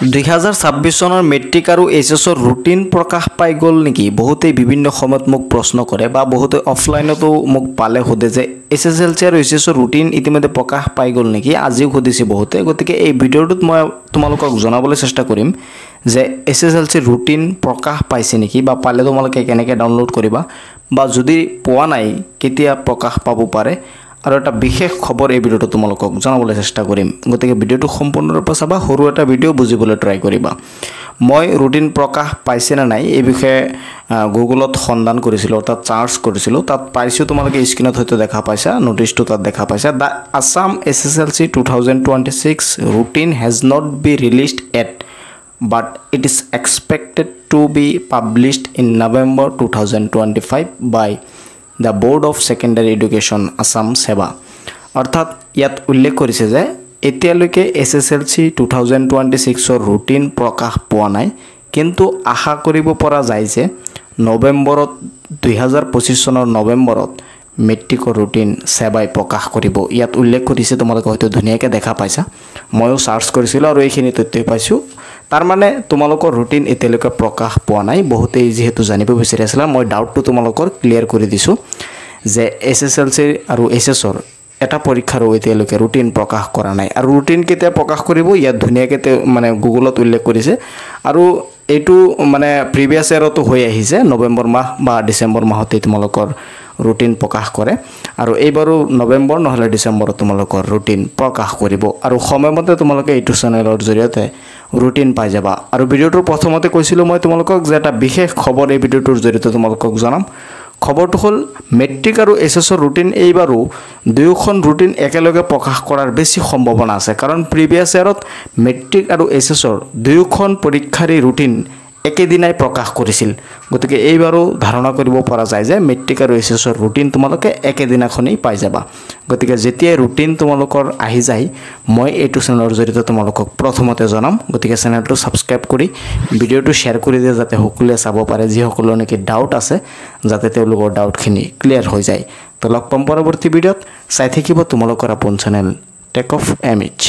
2026 চনৰ মেট্ৰিক আৰু এইচএছৰ ৰুটিন প্ৰকাশ পাই গ'ল নেকি বহুতেই বিভিন্ন সময়ত মোক প্ৰশ্ন কৰে বা বহুতে অফলাইনতো মোক পালে সোধে যে এছএছএলসি আৰু এইচএছৰ ৰুটিন ইতিমধ্যে প্ৰকাশ পাই গ'ল নেকি আজিও সুধিছে বহুতে গতিকে এই ভিডিঅ'টোত মই তোমালোকক জনাবলৈ চেষ্টা কৰিম যে এছএছএলসি ৰুটিন প্ৰকাশ পাইছে নেকি বা পালে তোমালোকে কেনেকৈ ডাউনলোড কৰিবা বা যদি পোৱা নাই কেতিয়া প্ৰকাশ পাব পাৰে আৰু এটা বিশেষ খবৰ এই ভিডিঅ'টো তোমালোকক জনাবলৈ চেষ্টা কৰিম গতিকে ভিডিঅ'টো সম্পূৰ্ণৰূপে চাবা সৰু এটা ভিডিঅ' বুজিবলৈ ট্ৰাই কৰিবা মই ৰুটিন প্ৰকাশ পাইছে না নাই এই বিষয়ে গুগলত সন্ধান কৰিছিলো তাত চাৰ্চ কৰিছিলো তাত পাইছো তোমালোকে স্ক্ৰিনত হয়তো দেখা পাইছা নোটিছটো তাত দেখা পাইছা দা Assam এছএছএলসি 2026 routine has not been released yet but it is expected to be published in November 2025 by the Board of Secondary Education Assam Seva অৰ্থাৎ ইয়াত উল্লেখ কৰিছে যে এতিয়ালৈকে এছএছএলসি 2026 ৰ ৰুটিন প্ৰকাশ পোৱা নাই কিন্তু আশা কৰিব পৰা যায় যে নৱেম্বৰত 2025 চনৰ নৱেম্বৰত মেট্ৰিকৰ ৰুটিন সেৱাই প্ৰকাশ কৰিব ইয়াত উল্লেখ কৰিছে তোমালোকে হয়তো ধুনীয়াকৈ দেখা পাইছা ময়ো সাৰ্চ কৰিছিলো আৰু এইখিনি তথ্য পাইছো তাৰ মানে তোমালোকৰ ৰুটিন এতিয়ালৈকে প্ৰকাশ পোৱা নাই বহুতেই যেহেতু জানিব বিচাৰিছিলা মই ডাউটটো তোমালোকৰ ক্লিয়াৰ কৰি দিছো যে এছএছএলসি আৰু এইচএছৰ এটা পৰীক্ষাৰ এতিয়ালৈকে ৰুটিন প্ৰকাশ কৰা নাই আৰু ৰুটিন কেতিয়া প্ৰকাশ কৰিব ইয়াত ধুনীয়াকৈ মানে গুগলত উল্লেখ কৰিছে আৰু এইটো মানে প্ৰিভিয়াছ ইয়াৰতো হৈ আহিছে নৱেম্বৰ মাহ বা ডিসেম্বৰ মাহতে তোমালোকৰ ৰুটিন প্ৰকাশ কৰে আৰু এইবাৰো নৱেম্বৰ নহলে ডিসেম্বৰত তোমালোকৰ ৰুটিন প্ৰকাশ কৰিব আৰু সময়মতে তোমালোকে এইটো চেনেলৰ জৰিয়তে ৰুটিন পাই যাবা আৰু ভিডিঅ'টোৰ প্ৰথমতে কৈছিলো মই তোমালোকক যে এটা বিশেষ খবৰ এই ভিডিঅ'টোৰ জৰিয়তে তোমালোকক জনাম খবৰটো হ'ল মেট্ৰিক আৰু এইচএছৰ ৰুটিন এইবাৰো দুয়োখন ৰুটিন একেলগে প্ৰকাশ কৰাৰ বেছি সম্ভাৱনা আছে কাৰণ প্ৰিভিয়াছ ইয়াৰত মেট্ৰিক আৰু এইচএছৰ দুয়োখন পৰীক্ষাৰ ৰুটিন একেদিনাই প্ৰকাশ কৰিছিল গতিকে এইবাৰো ধাৰণা কৰিব পৰা যায় যে মেট্ৰিক আৰু এইচএছৰ ৰুটিন তোমালোকে একেদিনাখনেই পাই যাবা গতিকে যেতিয়া ৰুটিন তোমালোকৰ আহি যায় মই এইটো চেনেলৰ জৰিয়তে তোমালোকক প্ৰথমতে জনাম গতিকে চেনেলটো সাবস্ক্ৰাইব কৰি ভিডিঅ'টো শেয়াৰ কৰি দিয়া যাতে সকলোৱে চাব পাৰে যি সকলৰ নেকি ডাউট আছে যাতে তেওঁলোকৰ ডাউটখিনি ক্লিয়াৰ হৈ যায় তো লগ পাম পৰৱৰ্তী ভিডিঅ'ত চাই থাকিব তোমালোকৰ আপোন চেনেল টেক অফ এমএইচ